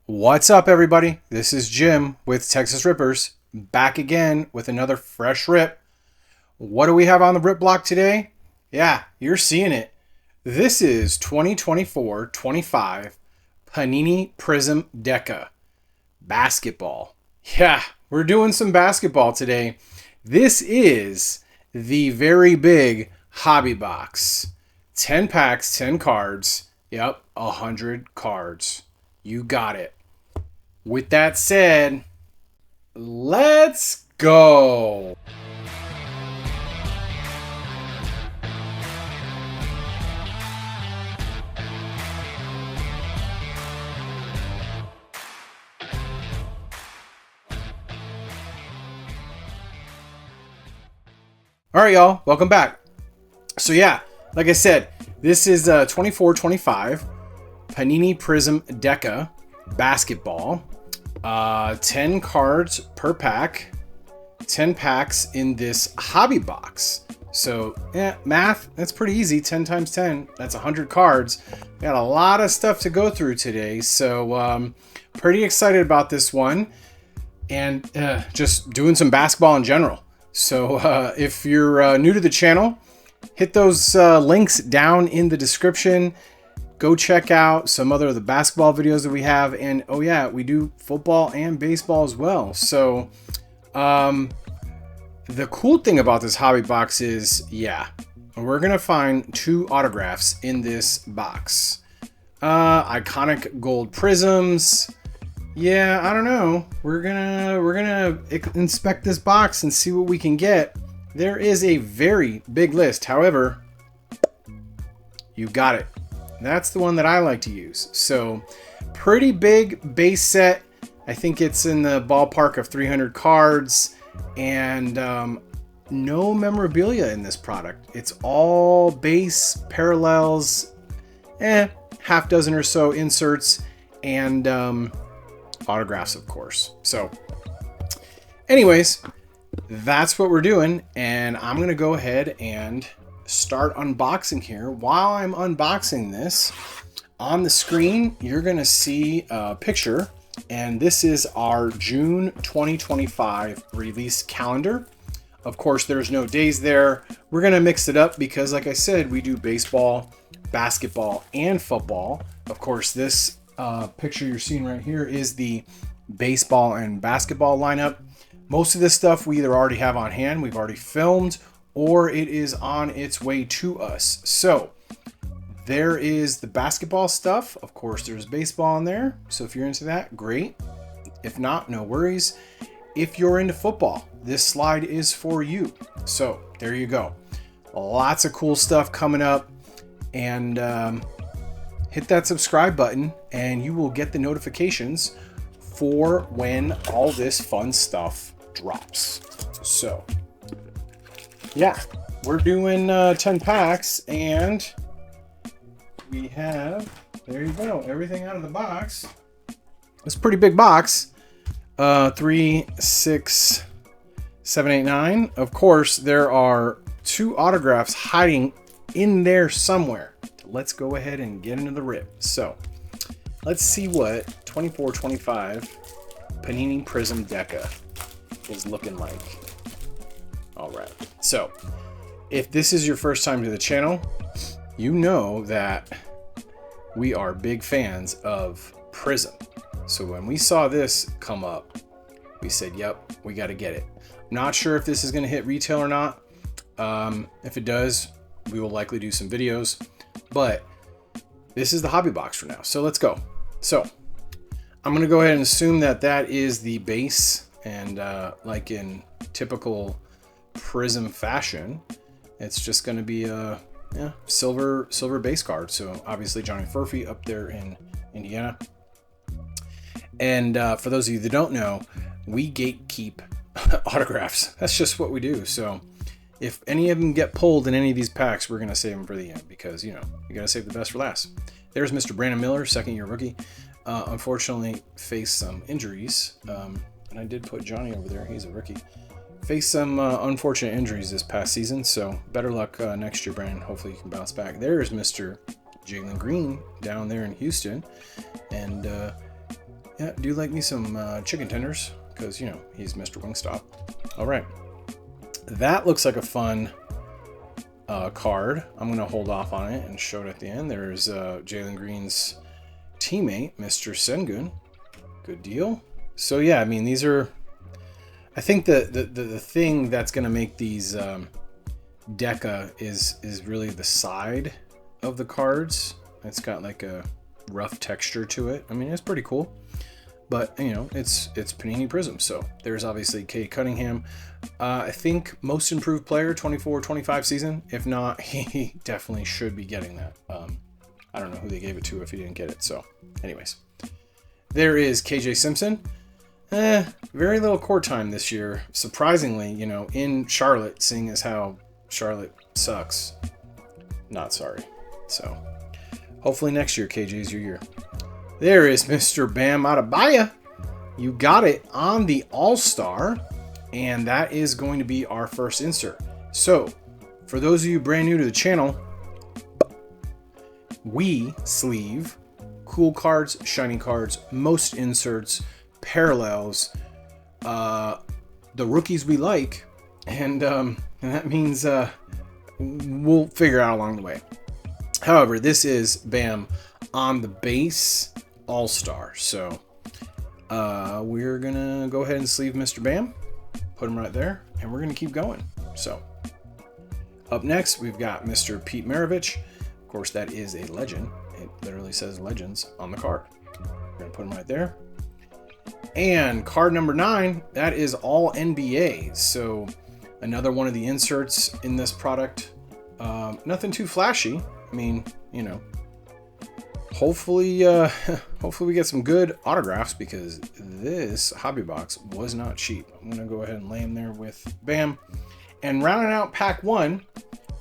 What's up, everybody? This is Jim with Texas Rippers, back again with another fresh rip. What do we have on the rip block today? Yeah, you're seeing it. This is 2024-25 Panini Prizm Deca Basketball. Yeah, we're doing some basketball today. This is the very big hobby box. 10 packs, 10 cards. Yep, 100 cards. You got it. With that said, let's go. All right, y'all, welcome back. So yeah, like I said, this is 24-25 Panini Prizm Deca Basketball. 10 cards per pack, 10 packs in this hobby box. So yeah, math, that's pretty easy. 10 times 10, that's 100 cards. Got a lot of stuff to go through today. So pretty excited about this one, and just doing some basketball in general. So if you're new to the channel, hit those links down in the description. Go check out some other of the basketball videos that we have. And oh yeah, we do football and baseball as well. So the cool thing about this hobby box is, yeah, we're going to find 2 autographs in this box. Iconic gold prisms. Yeah, I don't know. We're gonna inspect this box and see what we can get. There is a very big list. However, you got it. That's the one that I like to use. So pretty big base set. I think it's in the ballpark of 300 cards, and no memorabilia in this product. It's all base, parallels, half dozen or so inserts, and autographs, of course. So anyways, that's what we're doing, and I'm gonna go ahead and start unboxing here. While I'm unboxing this, on the screen you're gonna see a picture, and this is our June 2025 release calendar. Of course, there's no days there. We're gonna mix it up because, like I said, we do baseball, basketball, and football. Of course, this picture you're seeing right here is the baseball and basketball lineup. Most of this stuff we either already have on hand, we've already filmed, or it is on its way to us. So there is the basketball stuff. Of course, there's baseball in there. So if you're into that, great. If not, no worries. If you're into football, this slide is for you. So there you go. Lots of cool stuff coming up. And hit that subscribe button and you will get the notifications for when all this fun stuff drops. So yeah, we're doing 10 packs, and we have, there you go, everything out of the box. It's a pretty big box. 3, 6, 7, 8, 9. Of course, there are 2 autographs hiding in there somewhere. Let's go ahead and get into the rip. So let's see what 24-25 Panini Prizm Deca is looking like. All right. So if this is your first time to the channel, you know that we are big fans of Prizm. So when we saw this come up, we said, yep, we got to get it. Not sure if this is going to hit retail or not. If it does, we will likely do some videos, but this is the hobby box for now. So let's go. So I'm going to go ahead and assume that that is the base, and like in typical Prizm fashion, it's just going to be a silver base card. So obviously Johnny Furphy up there in Indiana. And for those of you that don't know, we gatekeep autographs. That's just what we do. So if any of them get pulled in any of these packs, we're going to save them for the end, because, you know, you got to save the best for last. There's Mr. Brandon Miller, second-year rookie. Unfortunately faced some injuries, and I did put Johnny over there. He's a rookie. Faced some unfortunate injuries this past season, so better luck next year, Brandon. Hopefully you can bounce back. There's Mr. Jalen Green down there in Houston, and Yeah, do like me some chicken tenders, because, you know, he's Mr. Wingstop. All right. That looks like a fun card. I'm going to hold off on it and show it at the end. There's Jalen Green's teammate, Mr. Sengun. Good deal. So, yeah, I mean, these are... I think the thing that's going to make these Deca is really the side of the cards. It's got like a rough texture to it. I mean, it's pretty cool. But, you know, it's Panini Prizm. So there's obviously Cade Cunningham. I think most improved player, 24-25 season. If not, he definitely should be getting that. I don't know who they gave it to if he didn't get it. So anyways, there is KJ Simpson. Very little court time this year. Surprisingly, you know, in Charlotte, seeing as how Charlotte sucks. Not sorry. So hopefully next year, KJ, is your year. There is Mr. Bam Adebayo. You got it on the All-Star, and that is going to be our first insert. So, for those of you brand new to the channel, we sleeve cool cards, shiny cards, most inserts, parallels, the rookies we like, and that means we'll figure it out along the way. However, this is Bam on the base All-Star. So we're gonna go ahead and sleeve Mr. Bam, put him right there, and we're gonna keep going. So up next, we've got Mr. Pete Maravich. Of course, that is a legend. It literally says Legends on the card. We're gonna put him right there. And card number 9, that is all NBA. So another one of the inserts in this product. Nothing too flashy. I mean, you know, hopefully we get some good autographs, because this hobby box was not cheap. I'm gonna go ahead and lay him there with Bam. And rounding out pack 1,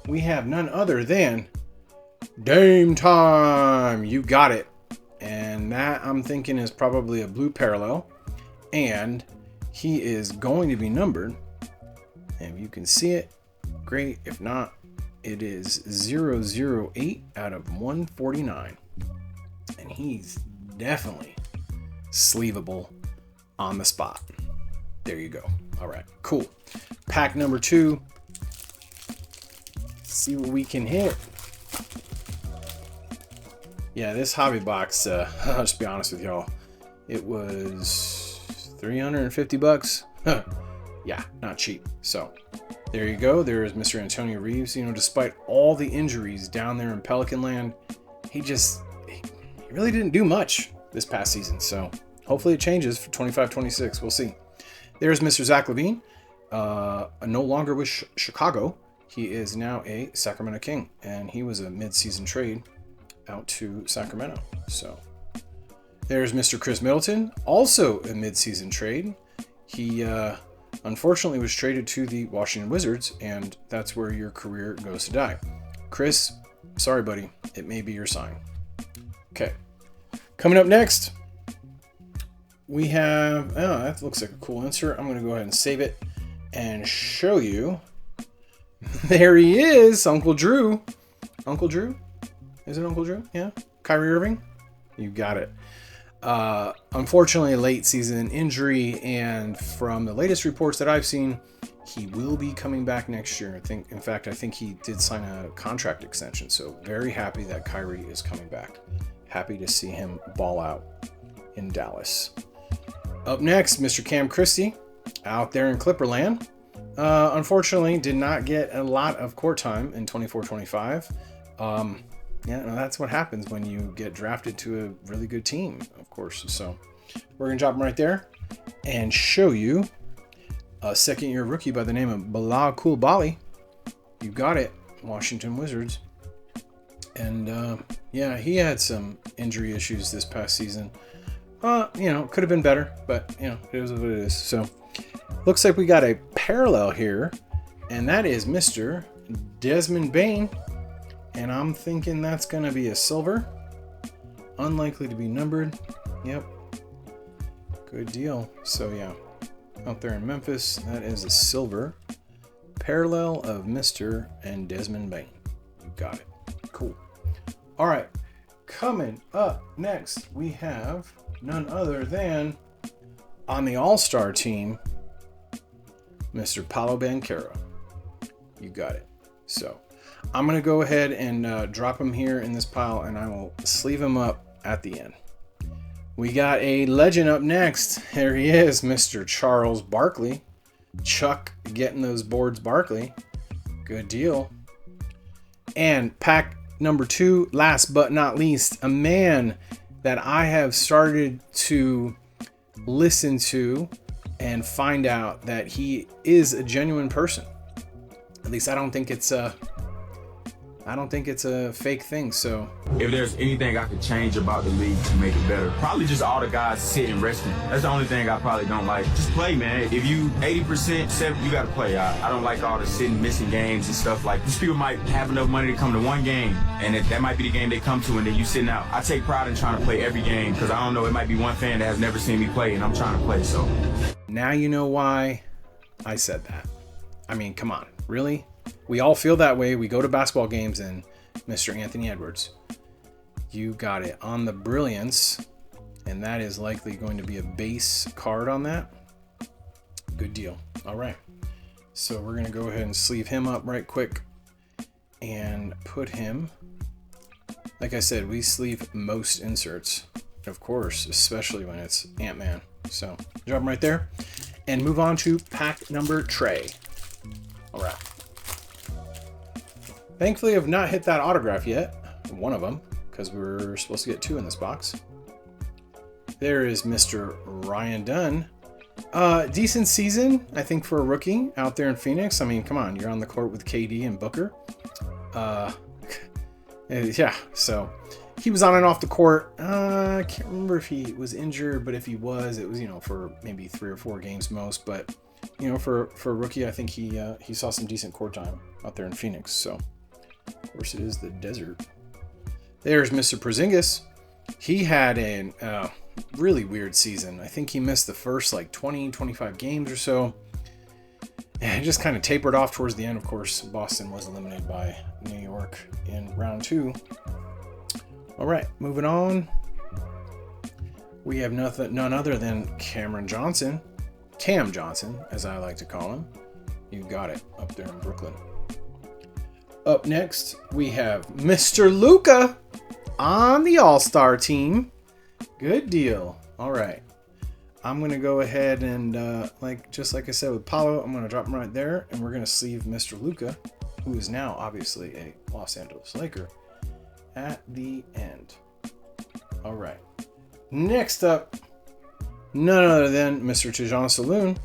we have none other than Dame Time. You got it. And that, I'm thinking, is probably a blue parallel, and he is going to be numbered. And if you can see it, great. If not, it is 008 out of 149. And he's definitely sleevable on the spot. There you go. All right, cool. Pack number 2. See what we can hit. Yeah, this hobby box, I'll just be honest with y'all, it was 350 bucks. Yeah, not cheap. So there you go. There is Mr. Antonio Reeves. You know, despite all the injuries down there in Pelican Land, he really didn't do much this past season. So hopefully it changes for 25-26. We'll see. There's Mr. Zach LaVine, no longer with Chicago. He is now a Sacramento King, and he was a mid-season trade out to Sacramento. So there's Mr. Chris Middleton, also a mid-season trade. He unfortunately was traded to the Washington Wizards, and that's where your career goes to die. Chris, sorry buddy, it may be your sign. Okay, coming up next, we have, oh, that looks like a cool insert. I'm going to go ahead and save it and show you. There he is, Uncle Drew. Uncle Drew? Is it Uncle Drew? Yeah. Kyrie Irving? You got it. Unfortunately, a late season injury, and from the latest reports that I've seen, he will be coming back next year. In fact, I think he did sign a contract extension. So very happy that Kyrie is coming back. Happy to see him ball out in Dallas. Up next, Mr. Cam Christie, out there in Clipperland. Unfortunately, did not get a lot of court time in 24-25. Yeah, no, that's what happens when you get drafted to a really good team, of course. So we're going to drop him right there and show you a second-year rookie by the name of Bilal Coulibaly. You got it, Washington Wizards. And, yeah, he had some injury issues this past season. You know, could have been better, but, you know, it is what it is. So looks like we got a parallel here, and that is Mr. Desmond Bane. And I'm thinking that's going to be a silver. Unlikely to be numbered. Yep. Good deal. So, yeah. Out there in Memphis, that is a silver. Parallel of Mr. and Desmond Bane. You got it. Cool. All right. Coming up next, we have none other than on the All-Star team, Mr. Paolo Banchero. You got it. So I'm going to go ahead and drop him here in this pile, and I will sleeve him up at the end. We got a legend up next. There he is, Mr. Charles Barkley. Chuck getting those boards, Barkley. Good deal. And pack number 2, last but not least, a man that I have started to listen to and find out that he is a genuine person. At least I don't think it's a fake thing. So if there's anything I could change about the league to make it better, probably just all the guys sitting resting. That's the only thing I probably don't like. Just play, man. If you 80%, 70%, you gotta play. I don't like all the sitting, missing games and stuff. Like, these people might have enough money to come to one game, and that might be the game they come to, and then you sitting out. I take pride in trying to play every game, because I don't know, it might be one fan that has never seen me play, and I'm trying to play. So now you know why I said that. I mean, come on, really? We all feel that way. We go to basketball games, and Mr. Anthony Edwards, you got it on the brilliance, and that is likely going to be a base card on that. Good deal. All right, so we're going to go ahead and sleeve him up right quick and put him, like I said, we sleeve most inserts, of course, especially when it's Ant-Man. So drop him right there and move on to pack number Trey. All right. Thankfully, I've not hit that autograph yet. One of them, because we're supposed to get 2 in this box. There is Mr. Ryan Dunn. Decent season, I think, for a rookie out there in Phoenix. I mean, come on, you're on the court with KD and Booker. Yeah, so he was on and off the court. I can't remember if he was injured, but if he was, it was, for maybe 3 or 4 games most. But, for a rookie, I think he saw some decent court time out there in Phoenix. So, of course, it is the desert. There's Mr. Porzingis. He had a really weird season. I think he missed the first 20, 25 games or so. And it just kind of tapered off towards the end. Of course, Boston was eliminated by New York in round 2. All right, moving on. We have none other than Cam Johnson, as I like to call him. You got it, up there in Brooklyn. Up next, we have Mr. Luka on the All-Star team. Good deal. All right. I'm going to go ahead and, just like I said with Paolo, I'm going to drop him right there, and we're going to sleeve Mr. Luka, who is now obviously a Los Angeles Laker, at the end. All right. Next up, none other than Mr. Tijan Saloon.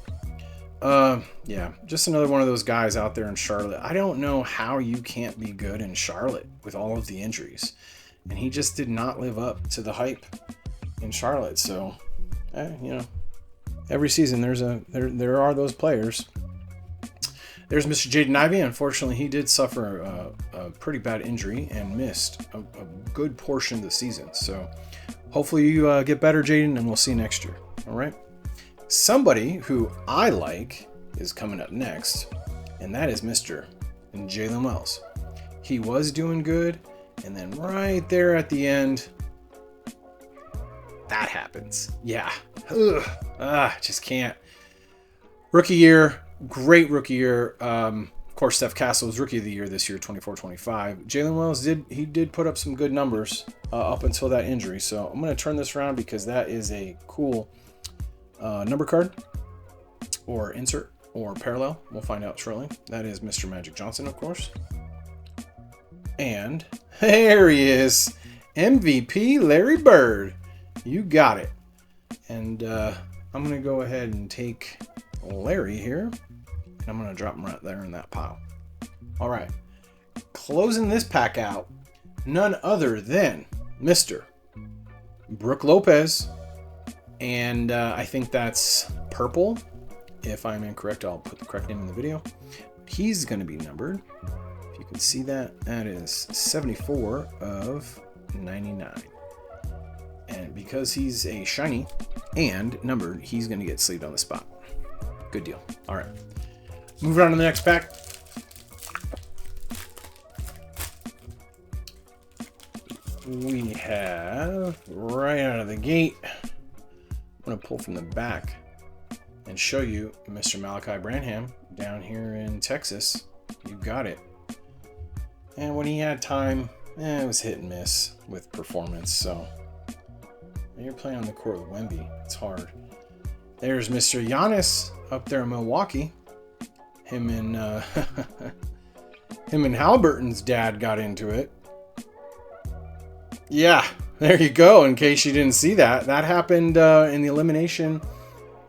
Yeah, just another one of those guys out there in Charlotte. I don't know how you can't be good in Charlotte with all of the injuries. And he just did not live up to the hype in Charlotte. So, every season there are those players. There's Mr. Jaden Ivey. Unfortunately, he did suffer a pretty bad injury and missed a good portion of the season. So, hopefully you get better, Jaden, and we'll see you next year. All right. Somebody who I like is coming up next, and that is Mr. Jalen Wells. He was doing good, and then right there at the end, that happens. Yeah. Just can't. Rookie year, great rookie year. Of course, Steph Castle was rookie of the year this year, 24-25. Jalen Wells did put up some good numbers up until that injury. So I'm going to turn this around because that is a cool number card or insert or parallel. We'll find out shortly. That is Mr. Magic Johnson, of course. And there he is, MVP Larry Bird. You got it. And I'm going to go ahead and take Larry here, and I'm going to drop him right there in that pile. All right. Closing this pack out, none other than Mr. Brook Lopez. And I think that's purple. If I'm incorrect, I'll put the correct name in the video. He's going to be numbered. If you can see that, that is 74 of 99. And because he's a shiny and numbered, he's going to get sleeved on the spot. Good deal. All right. Moving on to the next pack. We have, right out of the gate, I'm going to pull from the back and show you Mr. Malachi Branham down here in Texas. You got it. And when he had time, it was hit and miss with performance. So you're playing on the court with Wemby. It's hard. There's Mr. Giannis up there in Milwaukee. Him and Halliburton's dad got into it. Yeah, there you go. In case you didn't see that, that happened in the elimination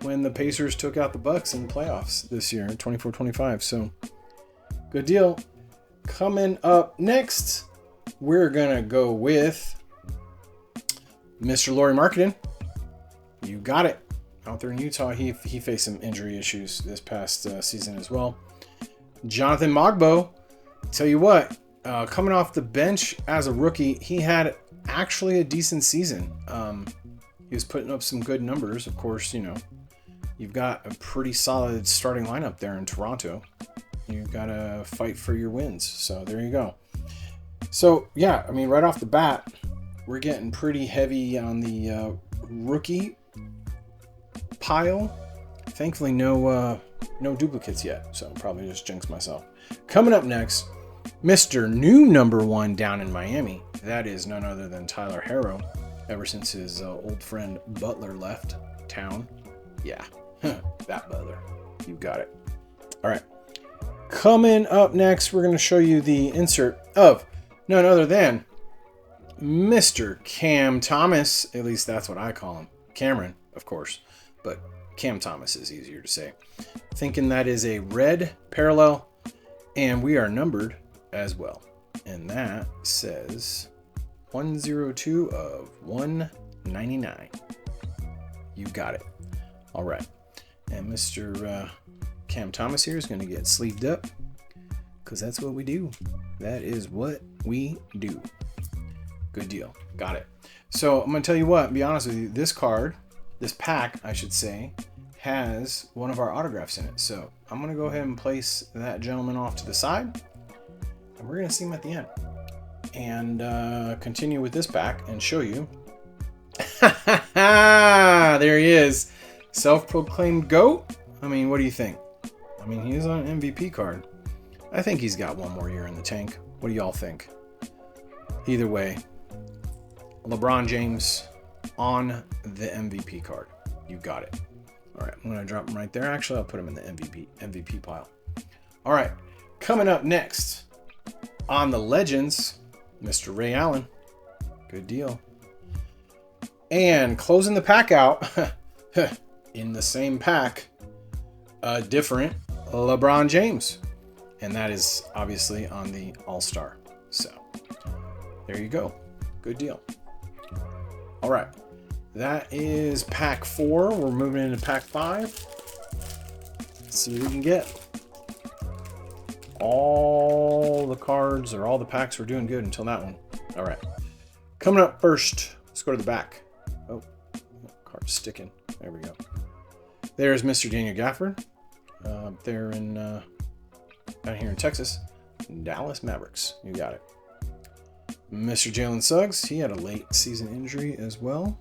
when the Pacers took out the Bucks in the playoffs this year, 24-25. So good deal. Coming up next, we're gonna go with Mr. Lauri Markkanen. You got it. Out there in Utah, he faced some injury issues this past season as well. Jonathan Mogbo, tell you what, coming off the bench as a rookie, he had actually a decent season. He was putting up some good numbers. Of course, you know, you've got a pretty solid starting lineup there in Toronto. You've got to fight for your wins. So there you go. So yeah, I mean, right off the bat, we're getting pretty heavy on the rookie pile. Thankfully, no duplicates yet. So probably just jinx myself. Coming up next, Mr. New #1 down in Miami. That is none other than Tyler Herro. Ever since his old friend Butler left town. Yeah, that Butler. You got it. All right. Coming up next, we're going to show you the insert of none other than Mr. Cam Thomas. At least that's what I call him. Cameron, of course, but Cam Thomas is easier to say. Thinking that is a red parallel, and we are numbered as well. And that says 102 of 199. You got it. All right. And Mr. Cam Thomas here is going to get sleeved up because that's what we do. That is what we do. Good deal. Got it. So I'm going to tell you what, be honest with you, this card, this pack, I should say, has one of our autographs in it. So I'm going to go ahead and place that gentleman off to the side, and we're going to see him at the end and continue with this pack and show you. There he is. Self-proclaimed GOAT. I mean, what do you think? I mean, he is on an MVP card. I think he's got one more year in the tank. What do y'all think? Either way, LeBron James on the MVP card. You got it. All right, I'm going to drop him right there. Actually, I'll put him in the MVP pile. All right, coming up next on the Legends, Mr. Ray Allen. Good deal. And closing the pack out in the same pack, a different LeBron James. And that is obviously on the All-Star. So there you go. Good deal. All right. That is pack 4. We're moving into pack 5. Let's see what we can get. All the cards or all the packs were doing good until that one. All right. Coming up first, let's go to the back. Oh, card's sticking. There we go. There's Mr. Daniel Gafford. There in down here in Texas, Dallas Mavericks. You got it. Mr. Jalen Suggs. He had a late season injury as well.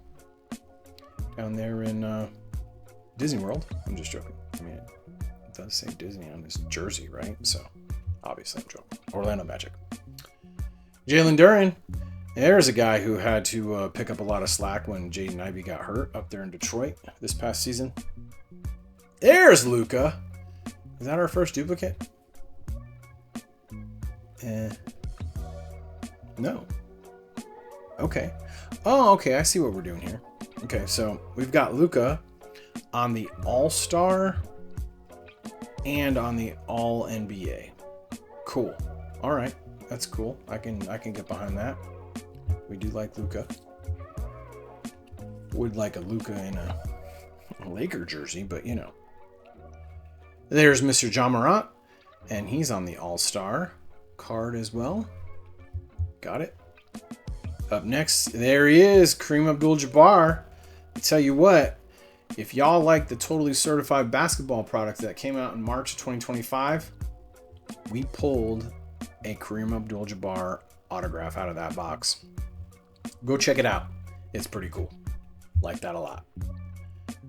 Down there in Disney World. I'm just joking. I mean, it does say Disney on his jersey, right? So, obviously, I'm joking. Orlando Magic. Jalen Duren. There's a guy who had to pick up a lot of slack when Jaden Ivey got hurt up there in Detroit this past season. There's Luka. Is that our first duplicate? No. Okay. Oh, okay. I see what we're doing here. Okay, so we've got Luka on the All-Star and on the All-NBA. Cool. All right, that's cool. I can get behind that. We do like Luka. Would like a Luka in a Laker jersey, but you know. There's Mr. Ja Morant, and he's on the All-Star card as well. Got it. Up next, there he is, Kareem Abdul-Jabbar. I tell you what, if y'all like the Totally Certified Basketball product that came out in March of 2025, we pulled a Kareem Abdul-Jabbar autograph out of that box. Go check it out. It's pretty cool. Like that a lot.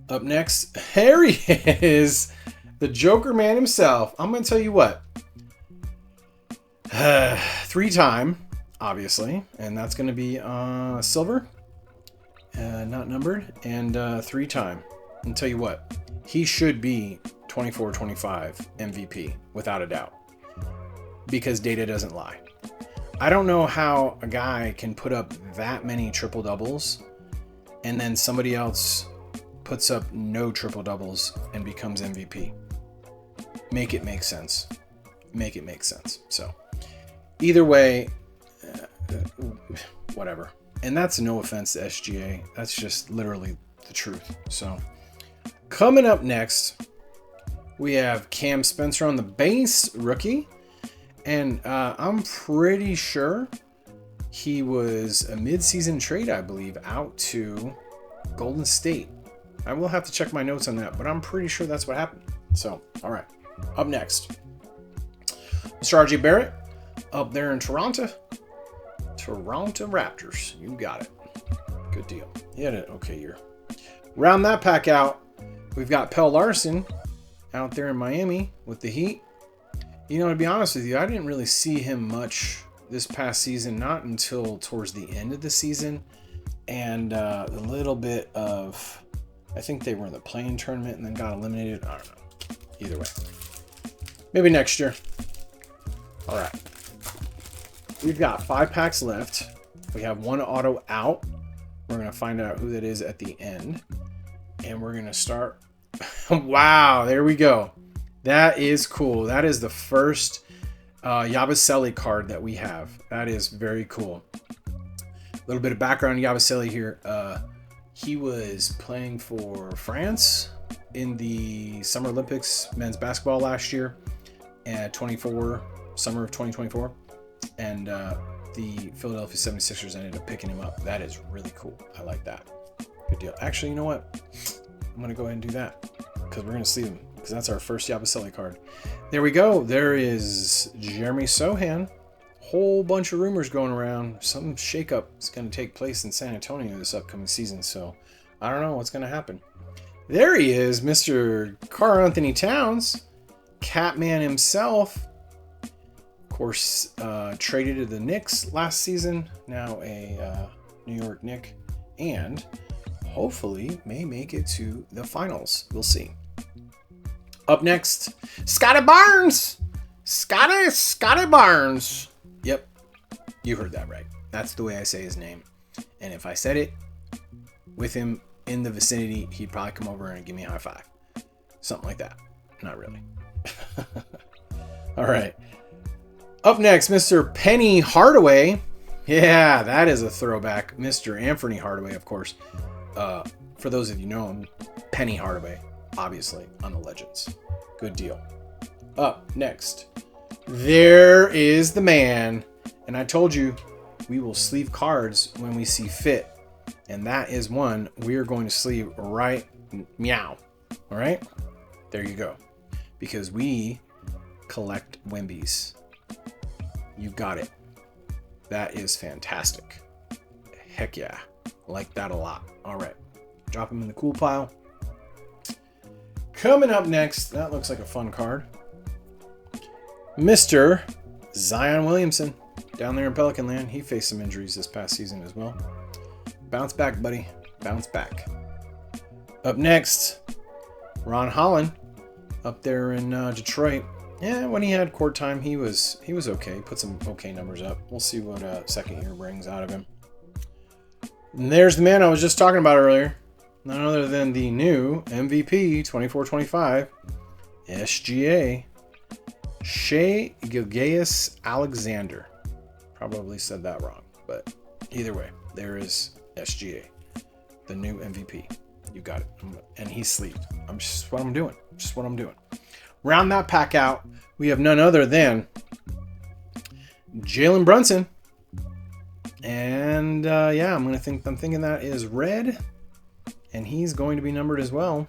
Up next, here he is, the Joker man himself. I'm going to tell you what. 3-time, obviously, and that's going to be silver, not numbered, and 3-time. And tell you what, he should be 24-25 MVP without a doubt, because data doesn't lie. I don't know how a guy can put up that many triple doubles, and then somebody else puts up no triple doubles and becomes MVP. Make it make sense. Make it make sense. So. Either way, whatever. And that's no offense to SGA. That's just literally the truth. So, coming up next, we have Cam Spencer on the base rookie. And I'm pretty sure he was a mid-season trade, I believe, out to Golden State. I will have to check my notes on that, but I'm pretty sure that's what happened. So, all right. Up next, Mr. R.J. Barrett. Up there in Toronto Raptors. You got it. Good deal. He had an okay year. Round that pack out, we've got Pell Larson out there in Miami with the Heat. You know, to be honest with you, I didn't really see him much this past season, not until towards the end of the season, and a little bit of, I think they were in the play-in tournament and then got eliminated. I don't know. Either way. Maybe next year. All right. We've got 5 packs left. We have 1 auto out. We're going to find out who that is at the end. And we're going to start. Wow, there we go. That is cool. That is the first Yabusele card that we have. That is very cool. A little bit of background on Yabusele here. He was playing for France in the Summer Olympics men's basketball last year at summer of 2024. And the Philadelphia 76ers ended up picking him up. That is really cool. I like that. Good deal. Actually, you know what? I'm going to go ahead and do that because we're going to sleeve him because that's our first Yabusele card. There we go. There is Jeremy Sohan. Whole bunch of rumors going around. Some shakeup is going to take place in San Antonio this upcoming season. So I don't know what's going to happen. There he is, Mr. Karl-Anthony Towns. Catman himself. Course, traded to the Knicks last season, now a New York Knick, and hopefully may make it to the finals. We'll see. Up next, Scotty Barnes! Scotty Barnes! Yep, you heard that right. That's the way I say his name. And if I said it with him in the vicinity, he'd probably come over and give me a high five. Something like that. Not really. All right. Up next, Mr. Penny Hardaway. Yeah, that is a throwback. Mr. Anthony Hardaway, of course. For those of you know him, Penny Hardaway, obviously, on the Legends. Good deal. Up next, there is the man. And I told you, we will sleeve cards when we see fit. And that is one we are going to sleeve right meow. All right? There you go. Because we collect Wimbies. You got it. That is fantastic. Heck yeah. Like that a lot. All right. Drop him in the cool pile. Coming up next, that looks like a fun card. Mr. Zion Williamson. Down there in Pelican Land. He faced some injuries this past season as well. Bounce back, buddy. Bounce back. Up next, Ron Holland. Up there in Detroit. Yeah, when he had court time, he was okay. Put some okay numbers up. We'll see what second year brings out of him. And there's the man I was just talking about earlier. None other than the new MVP 24-25 SGA Shai Gilgeous-Alexander. Probably said that wrong, but either way, there is SGA, the new MVP. You got it. And he's sleeved. Just what I'm doing. Round that pack out, we have none other than Jalen Brunson. And yeah, I'm thinking that is red. And he's going to be numbered as well.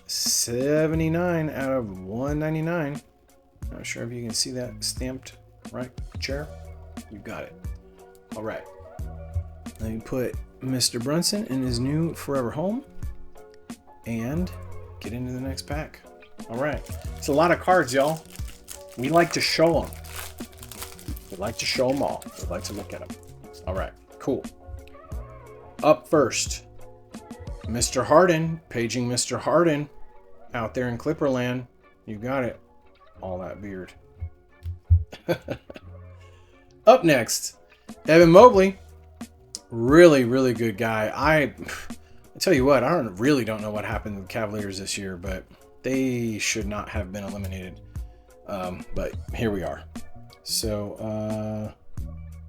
79 out of 199. Not sure if you can see that stamped right chair. You got it. All right. Let me put Mr. Brunson in his new forever home. and get into the next pack. All right. It's a lot of cards, y'all. We like to show them. We like to show them all. We like to look at them. All right. Cool. Up first, Mr. Harden, paging Mr. Harden out there in Clipperland. You got it. All that beard. Up next, Evan Mobley. Really, really good guy. I tell you what, I really don't know what happened with the Cavaliers this year, but they should not have been eliminated. But here we are. So,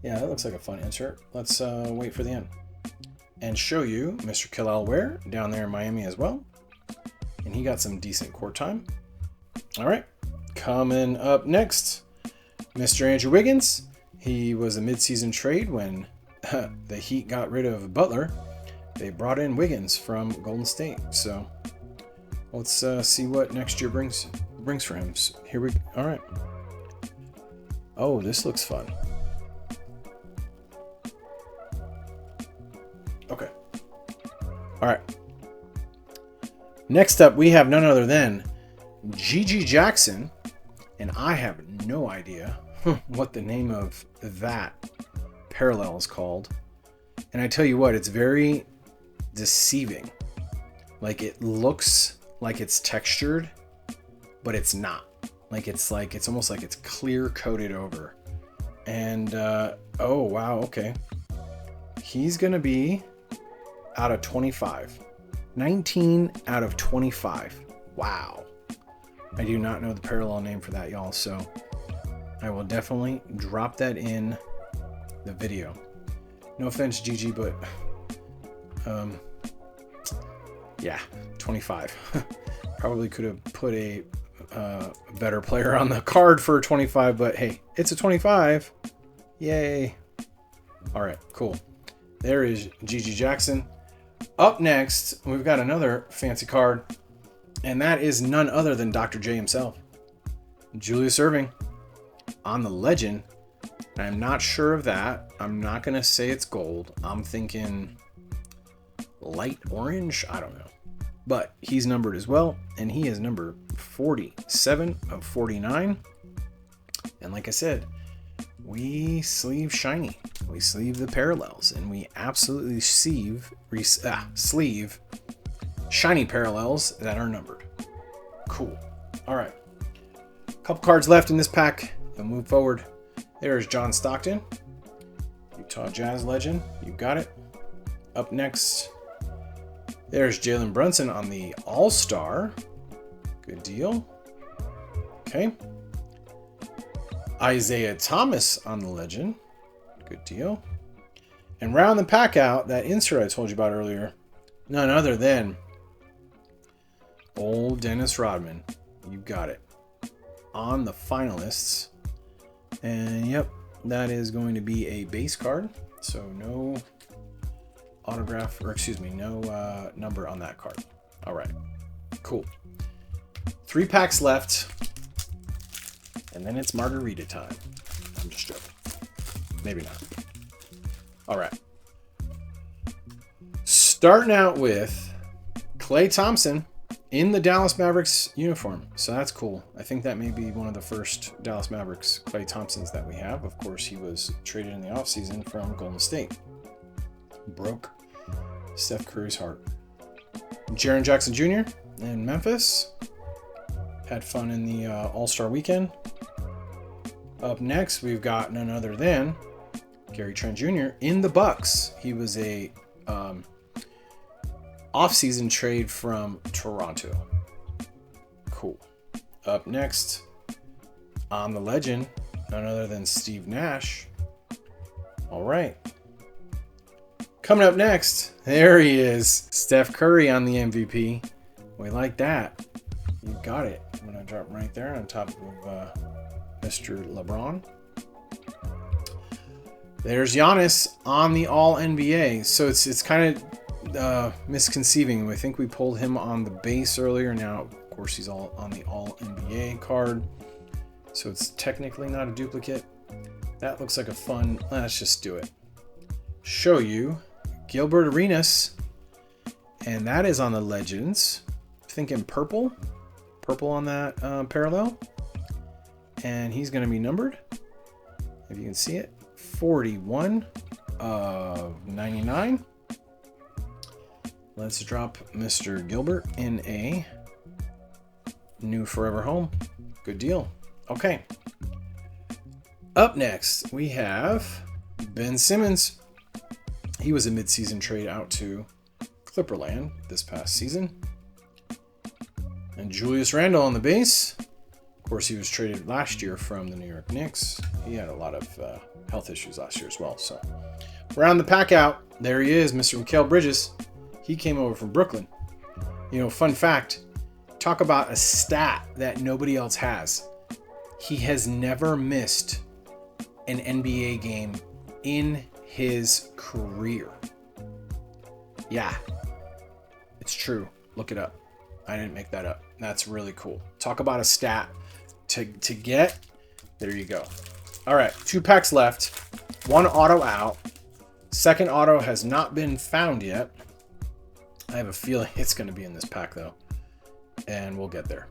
yeah, that looks like a fun insert. Let's wait for the end and show you Mr. Kelal Ware down there in Miami as well. And he got some decent court time. All right, coming up next, Mr. Andrew Wiggins. He was a midseason trade when the Heat got rid of Butler. They brought in Wiggins from Golden State. So let's see what next year brings for him. So here we go. All right. Oh, this looks fun. Okay. All right. Next up, we have none other than G.G. Jackson, and I have no idea what the name of that parallel is called. And I tell you what, it's very deceiving. Like, it looks like it's textured, but it's not. It's almost like it's clear coated over. And oh wow, okay. He's gonna be out of 25. 19 out of 25. Wow. I do not know the parallel name for that, y'all, so I will definitely drop that in the video. No offense, Gigi, but yeah, 25. Probably could have put a better player on the card for 25, but hey, it's a 25. Yay. All right, cool. There is G.G. Jackson. Up next, we've got another fancy card, and that is none other than Dr. J himself. Julius Erving on the Legend. I'm not sure of that. I'm not going to say it's gold. I'm thinking light orange. I don't know. But he's numbered as well, and he is number 47 of 49. And like I said, we sleeve shiny. We sleeve the parallels, and we absolutely sleeve shiny parallels that are numbered. Cool. All right. Couple cards left in this pack. We'll move forward. There's John Stockton, Utah Jazz legend. You got it. Up next, there's Jalen Brunson on the All-Star. Good deal. Okay. Isaiah Thomas on the Legend. Good deal. And round the pack out, that insert I told you about earlier, none other than old Dennis Rodman. You got it. On the finalists. And yep, that is going to be a base card. So no autograph, or excuse me, no number on that card. All right, cool. 3 packs left. And then it's margarita time. I'm just joking. Maybe not. All right. Starting out with Klay Thompson in the Dallas Mavericks uniform. So that's cool. I think that may be one of the first Dallas Mavericks Klay Thompsons that we have. Of course, he was traded in the offseason from Golden State. Broke Steph Curry's heart. Jaren Jackson Jr. in Memphis. Had fun in the All-Star weekend. Up next, we've got none other than Gary Trent Jr. in the Bucks. He was a off-season trade from Toronto. Cool. Up next, on the Legend, none other than Steve Nash. All right. Coming up next, there he is. Steph Curry on the MVP. We like that. You got it. I'm going to drop right there on top of Mr. LeBron. There's Giannis on the All-NBA. So it's kind of misconceiving. I think we pulled him on the base earlier. Now, of course, he's all on the All-NBA card. So it's technically not a duplicate. That looks like a fun... Let's just do it. Show you Gilbert Arenas And that is on the Legends. Thinking purple. Purple on that parallel. And he's going to be numbered, if you can see it, 41 of 99. Let's drop Mr. Gilbert in a new forever home. Good deal. Okay. Up next, we have Ben Simmons. He was a mid-season trade out to Clipperland this past season. And Julius Randle on the base. Of course, he was traded last year from the New York Knicks. He had a lot of health issues last year as well. So, round the pack out, there he is, Mr. Mikal Bridges. He came over from Brooklyn. You know, fun fact, talk about a stat that nobody else has. He has never missed an NBA game in his career. Yeah, it's true. Look it up. I didn't make that up. That's really cool. Talk about a stat to get. There you go. All right, 2 packs left. 1 auto out. Second auto has not been found yet. I have a feeling it's going to be in this pack though, and we'll get there.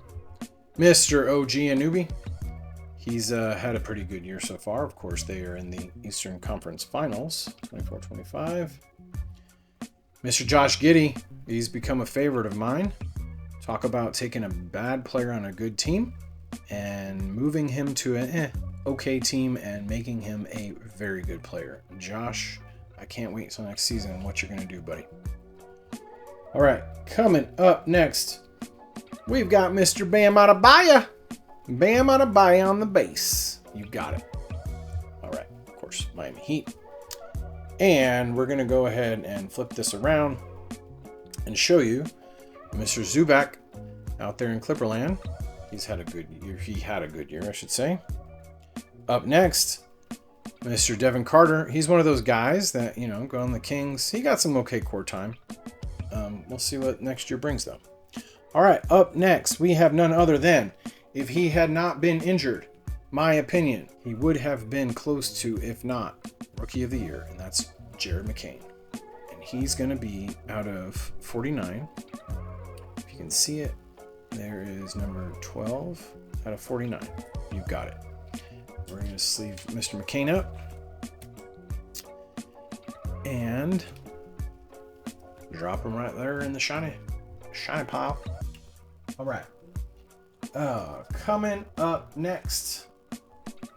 Mr. OG Anunoby. He's had a pretty good year so far. Of course, they are in the Eastern Conference Finals, 24-25. Mr. Josh Giddey. He's become a favorite of mine. Talk about taking a bad player on a good team and moving him to an okay team and making him a very good player. Josh, I can't wait till next season and what you're going to do, buddy. All right, coming up next, we've got Mr. Bam Adebayo. Bam Adebayo on the base. You got it. All right, of course, Miami Heat. And we're going to go ahead and flip this around and show you Mr. Zubac out there in Clipperland. He's had a good year. He had a good year, I should say. Up next, Mr. Devin Carter. He's one of those guys that, you know, go on the Kings. He got some okay court time. We'll see what next year brings, though. All right, up next, we have none other than, if he had not been injured, my opinion, he would have been close to, if not, Rookie of the Year, and that's Jared McCain. And he's going to be out of 49. If you can see it, there is number 12 out of 49. You got it. We're going to sleeve Mr. McCain up. And drop him right there in the shiny pile. All right. Coming up next,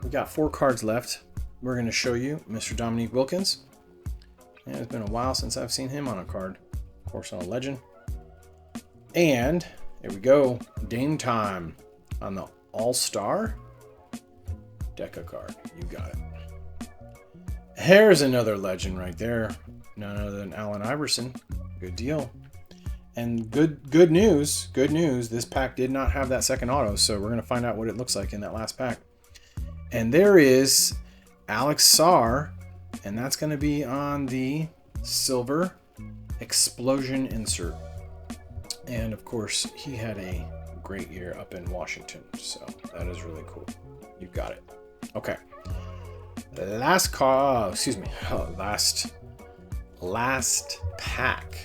we got 4 cards left. We're going to show you Mr. Dominique Wilkins. And it's been a while since I've seen him on a card. Of course, on a Legend. And there we go. Dame time on the All-Star Deca card. You got it. Here's another Legend right there. None other than Allen Iverson. Good deal. And good news. Good news. This pack did not have that second auto, so we're going to find out what it looks like in that last pack. And there is Alex Sarr, and that's going to be on the silver explosion insert. And of course, he had a great year up in Washington, so that is really cool. You got it. Okay. Last pack.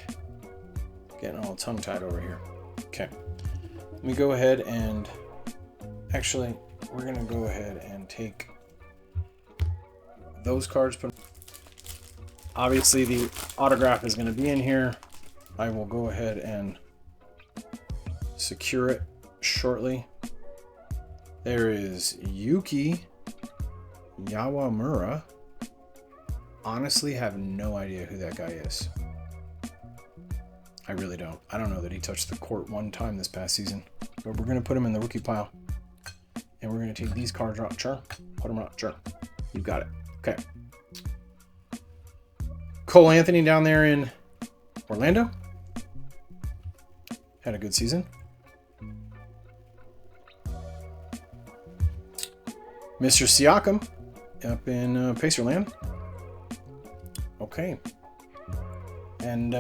Getting all tongue-tied over here. Okay. Let me go ahead and actually, we're going to go ahead and take those cards. Obviously, the autograph is going to be in here. I will go ahead and secure it shortly. There is Yuki Yawamura. Honestly, have no idea who that guy is. I really don't. I don't know that he touched the court one time this past season. But we're going to put him in the rookie pile. And we're going to take these cards out. Sure. Put them out. Sure. You got it. Okay. Cole Anthony down there in Orlando. Had a good season. Mr. Siakam up in Pacerland. Okay. And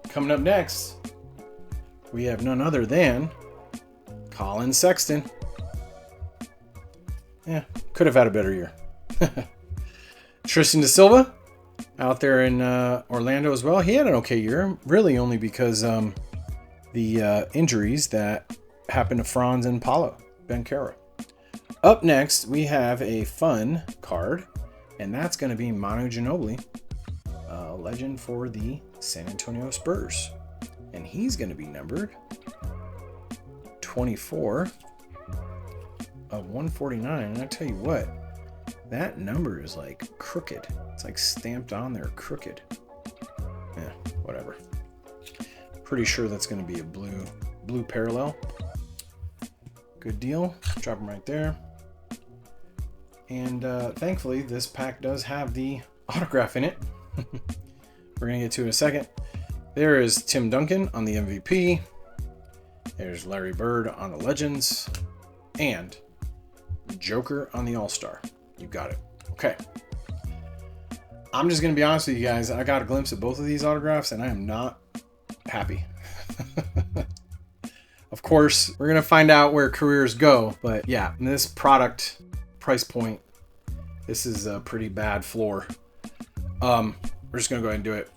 coming up next, we have none other than Colin Sexton. Yeah, could have had a better year. Tristan Da Silva out there in Orlando as well. He had an okay year, really only because the injuries that happened to Franz and Paulo Banchero. Up next, we have a fun card, and that's going to be Manu Ginobili, legend for the San Antonio Spurs. And he's going to be numbered 24 of 149. And I tell you what, that number is like crooked. It's like stamped on there crooked. Yeah, whatever. Pretty sure that's going to be a blue parallel. Good deal. Drop them right there. And thankfully, this pack does have the autograph in it. We're going to get to it in a second. There is Tim Duncan on the MVP. There's Larry Bird on the Legends. And Joker on the All-Star. You got it. Okay. I'm just going to be honest with you guys. I got a glimpse of both of these autographs, and I am not happy. Of course, we're going to find out where careers go. But yeah, in this product price point, this is a pretty bad floor. We're just going to go ahead and do it.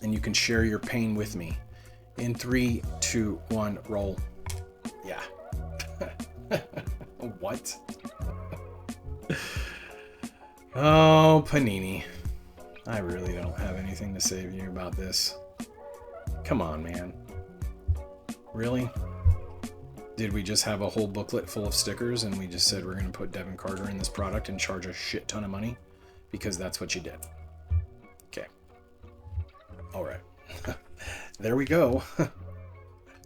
And you can share your pain with me. In 3, 2, 1, roll. Yeah. What? Oh, Panini. I really don't have anything to say to you about this. Come on, man. Really? Did we just have a whole booklet full of stickers and we just said we're going to put Devin Carter in this product and charge a shit ton of money? Because that's what you did. Okay. All right. There we go.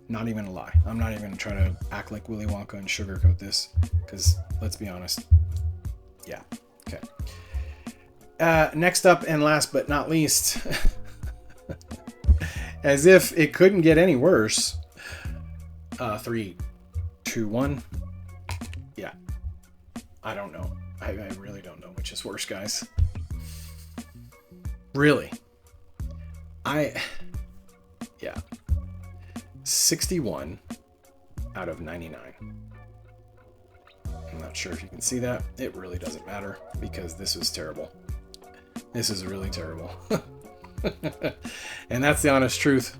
Not even a lie. I'm not even going to try to act like Willy Wonka and sugarcoat this. Because, let's be honest. Yeah. Okay. Next up and last but not least. As if it couldn't get any worse. 3, 2, 1. Yeah. I don't know. I really don't know which is worse, guys. Really. Yeah. 61 out of 99. I'm not sure if you can see that. It really doesn't matter because this was terrible. This is really terrible. And that's the honest truth.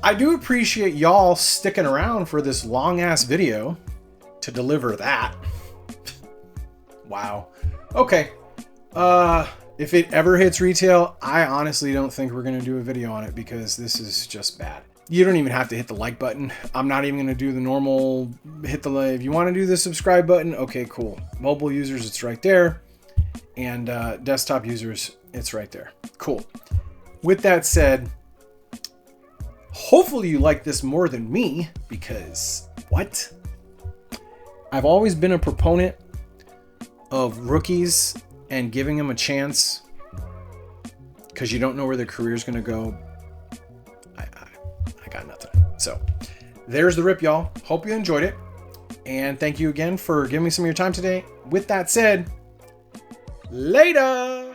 I do appreciate y'all sticking around for this long ass video to deliver that. Wow. Okay. If it ever hits retail, I honestly don't think we're going to do a video on it because this is just bad. You don't even have to hit the like button. I'm not even going to do the normal hit the like. If you want to do the subscribe button, okay, cool. Mobile users, it's right there. And desktop users, it's right there. Cool. With that said, hopefully you like this more than me because what? I've always been a proponent of rookies and giving them a chance because you don't know where their career is going to go. I got nothing. So there's the rip, y'all. Hope you enjoyed it. And thank you again for giving me some of your time today. With that said, later.